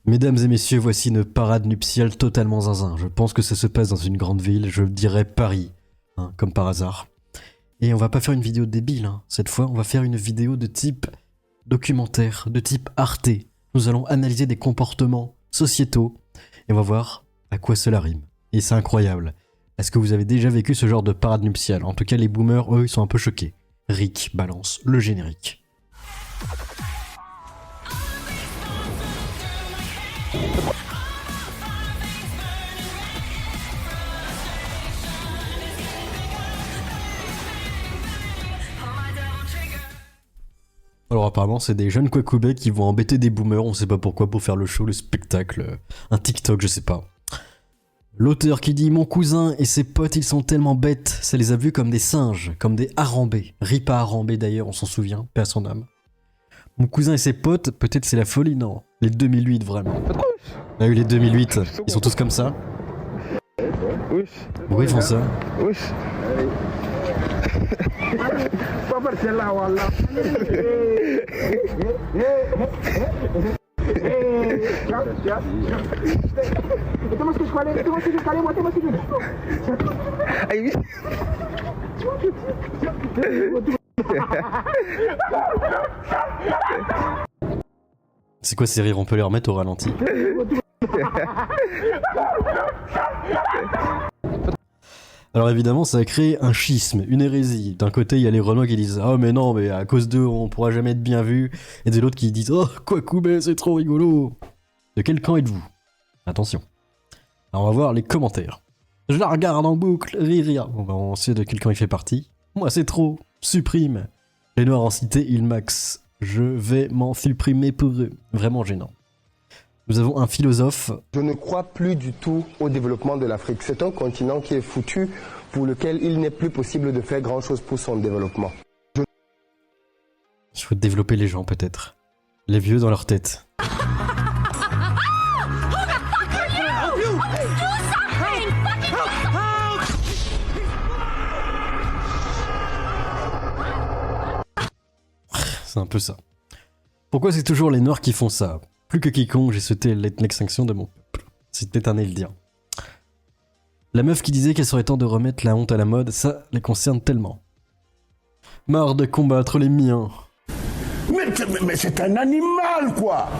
Mesdames et messieurs, voici une parade nuptiale totalement zinzin. Je pense que ça se passe dans une grande ville, je dirais Paris, hein, comme par hasard. Et on va pas faire une vidéo débile, hein. Cette fois on va faire une vidéo de type documentaire, de type Arte. Nous allons analyser des comportements sociétaux et on va voir à quoi cela rime. Et c'est incroyable. Est-ce que vous avez déjà vécu ce genre de parade nuptiale? En tout cas les boomers, eux, ils sont un peu choqués. Rick balance le générique. Alors apparemment c'est des jeunes Kwakubé qui vont embêter des boomers, on sait pas pourquoi, pour faire le show, le spectacle, un TikTok, je sais pas. L'auteur qui dit « Mon cousin et ses potes ils sont tellement bêtes, ça les a vus comme des singes, comme des harambés. » Ripa Harambé d'ailleurs, on s'en souvient, paix à son âme. Mon cousin et ses potes, peut-être c'est la folie, non. Les 2008 vraiment. Ah oui les 2008, ils sont tous comme ça. Pourquoi ils font ça? C'est quoi ces rires? On peut les remettre au ralenti. Alors évidemment ça a créé un schisme, une hérésie. D'un côté il y a les Renois qui disent « Oh mais non, mais à cause d'eux on pourra jamais être bien vu » et de l'autre qui disent « Oh Kwakubé c'est trop rigolo !» De quel camp êtes-vous? Attention. Alors on va voir les commentaires. Je la regarde en boucle, rire. Bon bah on sait de quel camp il fait partie. Moi c'est trop, supprime. Les noirs en cité ils max. Je vais m'en supprimer pour eux. Vraiment gênant. Nous avons un philosophe. Je ne crois plus du tout au développement de l'Afrique. C'est un continent qui est foutu, pour lequel il n'est plus possible de faire grand-chose pour son développement. Il faut développer les gens peut-être. Les vieux dans leur tête. C'est un peu ça. Pourquoi c'est toujours les noirs qui font ça? Plus que quiconque, j'ai souhaité l'extinction de mon peuple. C'est éternel dire. La meuf qui disait qu'elle serait temps de remettre la honte à la mode, ça les concerne tellement. Marre de combattre les miens. Mais c'est un animal, quoi.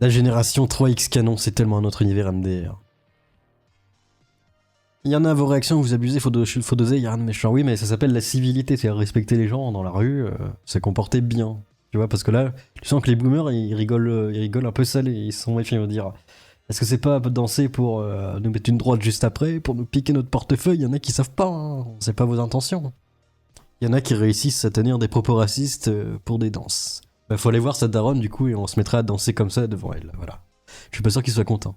La génération 3X canon, c'est tellement un autre univers MDR. Il y en a à vos réactions, vous abusez, faut doser, il y a rien de méchant. Oui, mais ça s'appelle la civilité, c'est respecter les gens dans la rue, se comporter bien. Tu vois, parce que là, tu sens que les boomers, ils rigolent un peu salés, ils sont méfiants, ils vont dire est-ce que c'est pas danser pour nous mettre une droite juste après, pour nous piquer notre portefeuille? Il y en a qui savent pas, hein, on sait pas vos intentions. Il y en a qui réussissent à tenir des propos racistes pour des danses. Bah, faut aller voir sa daronne du coup et on se mettra à danser comme ça devant elle, voilà. Je suis pas sûr qu'il soit content.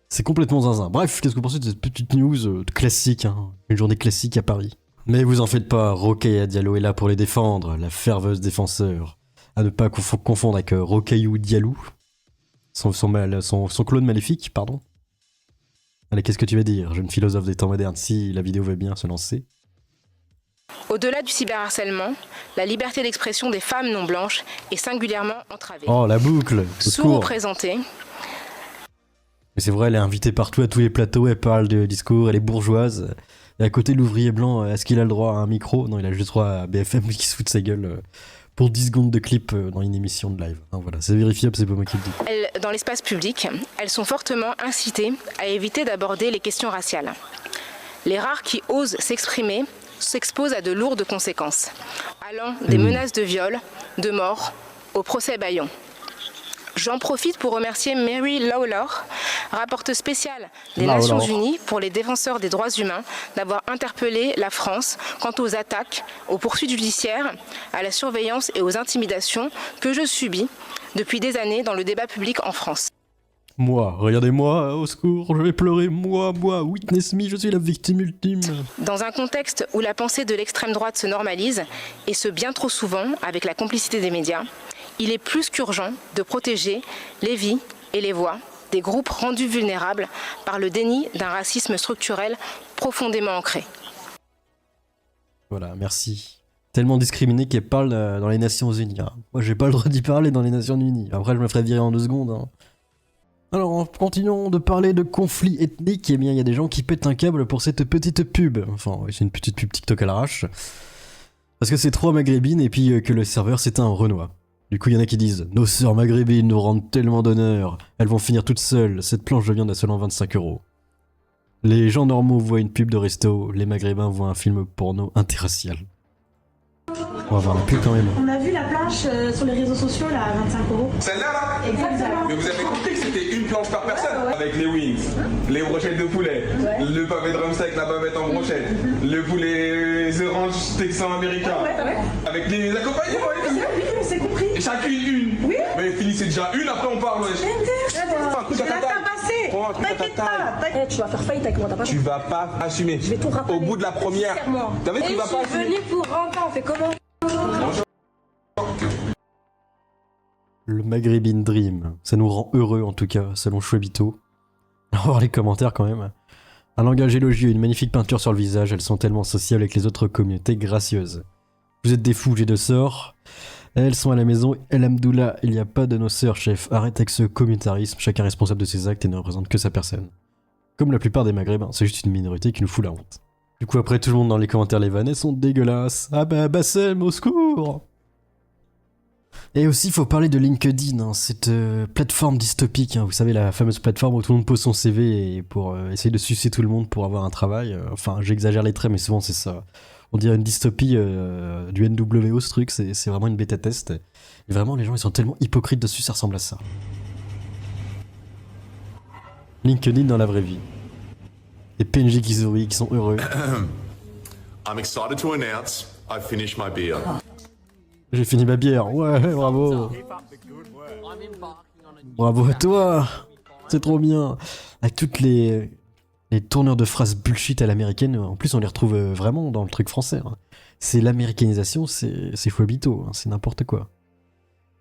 C'est complètement zinzin. Bref, qu'est-ce que vous pensez de cette petite news classique, hein, une journée classique à Paris? Mais vous en faites pas, Rokhaya Diallo est là pour les défendre, la ferveuse défenseur. À ne pas confondre avec Rokhayou Diallo, son clone maléfique, pardon. Allez, qu'est-ce que tu vas dire, jeune philosophe des temps modernes, si la vidéo veut bien se lancer? Au-delà du cyberharcèlement, la liberté d'expression des femmes non blanches est singulièrement entravée. Oh, la boucle, sous-représentée. Mais c'est vrai, elle est invitée partout à tous les plateaux, elle parle de discours, elle est bourgeoise. Et à côté, l'ouvrier blanc, est-ce qu'il a le droit à un micro? Non, il a juste droit à BFM qui se fout de sa gueule pour 10 secondes de clip dans une émission de live. Hein, voilà, c'est vérifiable, c'est pas moi qui le dis. Dans l'espace public, elles sont fortement incitées à éviter d'aborder les questions raciales. Les rares qui osent s'exprimer s'exposent à de lourdes conséquences, allant des menaces de viol, de mort, au procès bâillon. J'en profite pour remercier Mary Lawlor, rapporteuse spéciale des Nations Unies pour les défenseurs des droits humains, d'avoir interpellé la France quant aux attaques, aux poursuites judiciaires, à la surveillance et aux intimidations que je subis depuis des années dans le débat public en France. Moi, regardez-moi, au secours, je vais pleurer, moi, witness me, je suis la victime ultime. Dans un contexte où la pensée de l'extrême droite se normalise, et ce bien trop souvent avec la complicité des médias, il est plus qu'urgent de protéger les vies et les voix des groupes rendus vulnérables par le déni d'un racisme structurel profondément ancré. Voilà, merci. Tellement discriminée qu'elle parle dans les Nations Unies. Hein. Moi, j'ai pas le droit d'y parler dans les Nations Unies. Après, je me ferais virer en 2 secondes. Hein. Alors, en continuant de parler de conflits ethniques, eh bien, il y a des gens qui pètent un câble pour cette petite pub. Enfin, oui, c'est une petite pub TikTok à l'arrache. Parce que c'est 3 maghrébines et puis que le serveur c'est un Renoir. Du coup, il y en a qui disent « Nos sœurs maghrébines nous rendent tellement d'honneur, elles vont finir toutes seules, cette planche de viande à seulement 25 €. » Les gens normaux voient une pub de resto, les maghrébins voient un film porno interracial. On va voir la pub quand même. On a vu la planche sur les réseaux sociaux là à 25 €. Celle-là là Exactement. Mais vous avez compris que c'était une planche par personne. Ouais. Avec les wings, les brochettes de poulet, le pavé de drumstick, la bavette en brochette, le poulet les oranges texans américains. Avec les accompagnements et tout. Oui, on s'est compris. Et chacune une. Oui. Mais finissez déjà une, après on parle, wesh. Un coup Je à vais ta la taille. tabasser. Prends un coup à ta T'inquiète taille. pas. T'inquiète. Tu vas faire faillite avec moi, t'as pas Tu vas pas assumer. Je vais tout rappeler. Au bout de la première. Serre-moi. T'as vu, tu vas pas assumer. pour rentrer, on fait comment? Le Maghrébin Dream, ça nous rend heureux en tout cas, selon Chouabito. On va voir les commentaires quand même. Un langage élogieux, une magnifique peinture sur le visage, elles sont tellement sociables avec les autres communautés gracieuses. Vous êtes des fous, j'ai 2 sœurs. Elles sont à la maison, El Hamdoullah, il n'y a pas de nos sœurs, chef. Arrête avec ce communautarisme, chacun est responsable de ses actes et ne représente que sa personne. Comme la plupart des Maghrébins, c'est juste une minorité qui nous fout la honte. Du coup après tout le monde dans les commentaires, les vannes, elles sont dégueulasses. Ah bah Bassem, au secours! Et aussi, il faut parler de LinkedIn, hein, cette plateforme dystopique, hein, vous savez, la fameuse plateforme où tout le monde pose son CV et pour essayer de sucer tout le monde pour avoir un travail. Enfin, j'exagère les traits, mais souvent c'est ça. On dirait une dystopie du NWO, ce truc, c'est vraiment une bêta test. Et vraiment, les gens, ils sont tellement hypocrites dessus, ça ressemble à ça. LinkedIn dans la vraie vie. Les PNJ qui sourient, qui sont heureux. I'm excited to announce I've finished my beer. J'ai fini ma bière, ouais, bravo. Bravo à toi. C'est trop bien. Avec toutes les tourneurs de phrases bullshit à l'américaine, en plus on les retrouve vraiment dans le truc français. Hein. C'est l'américanisation, c'est Chouabito, hein, c'est n'importe quoi.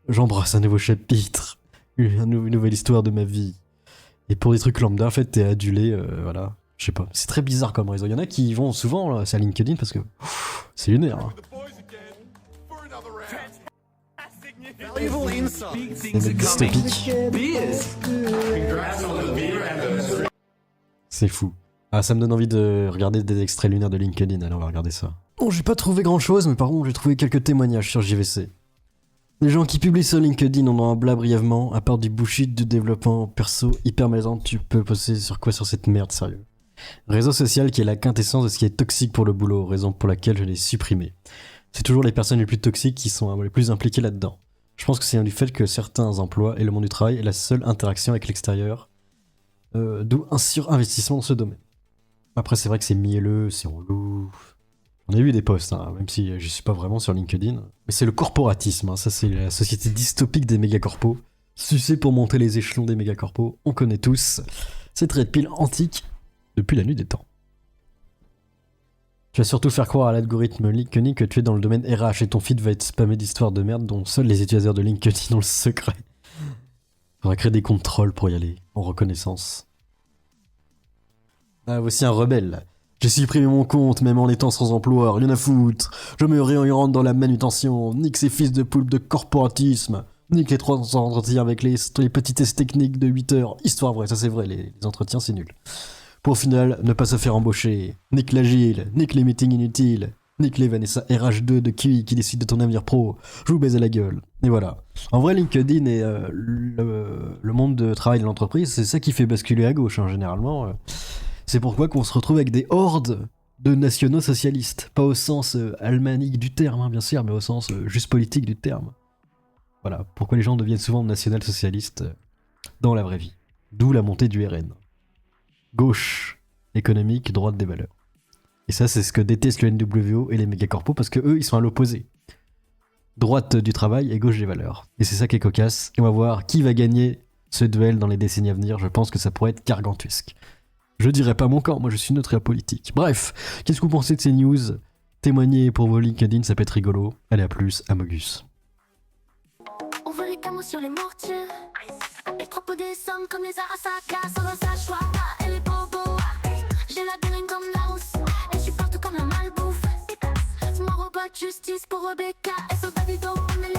J'embrasse un nouveau chapitre, une nouvelle histoire de ma vie. Et pour des trucs lambda, en fait, t'es adulé, voilà. Je sais pas, c'est très bizarre comme réseau. Il y en a qui vont souvent là, c'est à LinkedIn parce que c'est lunaire. Hein. C'est dystopique. C'est fou. Ah, ça me donne envie de regarder des extraits lunaires de LinkedIn, alors on va regarder ça. Bon, j'ai pas trouvé grand chose, mais par contre, j'ai trouvé quelques témoignages sur JVC. Les gens qui publient sur LinkedIn, on en blâme brièvement, à part du bullshit du développement perso hyper malaisant, tu peux poster sur quoi sur cette merde, sérieux. Réseau social qui est la quintessence de ce qui est toxique pour le boulot, raison pour laquelle je l'ai supprimé. C'est toujours les personnes les plus toxiques qui sont les plus impliquées là-dedans. Je pense que c'est du fait que certains emplois et le monde du travail est la seule interaction avec l'extérieur, d'où un surinvestissement dans ce domaine. Après, c'est vrai que c'est mielleux, c'est relou. On a vu des posts, hein, même si je suis pas vraiment sur LinkedIn. Mais c'est le corporatisme, hein, ça c'est la société dystopique des mégacorpos. Sucé pour monter les échelons des mégacorpos, on connaît tous. Cette red pill antique depuis la nuit des temps. Tu vas surtout faire croire à l'algorithme LinkedIn que tu es dans le domaine RH et ton feed va être spammé d'histoires de merde dont seuls les utilisateurs de LinkedIn ont le secret. Faudra créer des comptes trolls pour y aller, en reconnaissance. Ah, voici un rebelle. J'ai supprimé mon compte même en étant sans emploi, rien à foutre. Je me réoriente dans la manutention, nique ces fils de poulpe de corporatisme, nique les 300 entretiens avec les petits tests techniques de 8 heures. Histoire vraie, ça c'est vrai, les entretiens c'est nul. Pour au final, ne pas se faire embaucher. Nique l'agile, nique les meetings inutiles, nique les Vanessa RH2 de qui décide de ton avenir pro. Je vous baise à la gueule. Et voilà. En vrai, LinkedIn et le monde de travail de l'entreprise, c'est ça qui fait basculer à gauche, hein, généralement. C'est pourquoi qu'on se retrouve avec des hordes de nationaux socialistes. Pas au sens almanique du terme, hein, bien sûr, mais au sens juste politique du terme. Voilà. Pourquoi les gens deviennent souvent national-socialistes dans la vraie vie. D'où la montée du RN. Gauche économique, droite des valeurs. Et ça, c'est ce que détestent le NWO et les mégacorpos parce que eux, ils sont à l'opposé. Droite du travail et gauche des valeurs. Et c'est ça qui est cocasse. Et on va voir qui va gagner ce duel dans les décennies à venir. Je pense que ça pourrait être gargantuesque. Je dirais pas mon camp, moi je suis neutre et apolitique. Bref, qu'est-ce que vous pensez de ces news? Témoignez pour vos LinkedIn, ça peut être rigolo. Allez, à plus, Amogus. On veut les camos sur les mortiers. Les propos des sommes comme les Arasaka. Sans un choix et les bobos. J'ai la dégaine comme la housse. Et je suis partout comme un malbouffe. Mon robot pas de justice pour Rebecca. Et sur Davido, on est les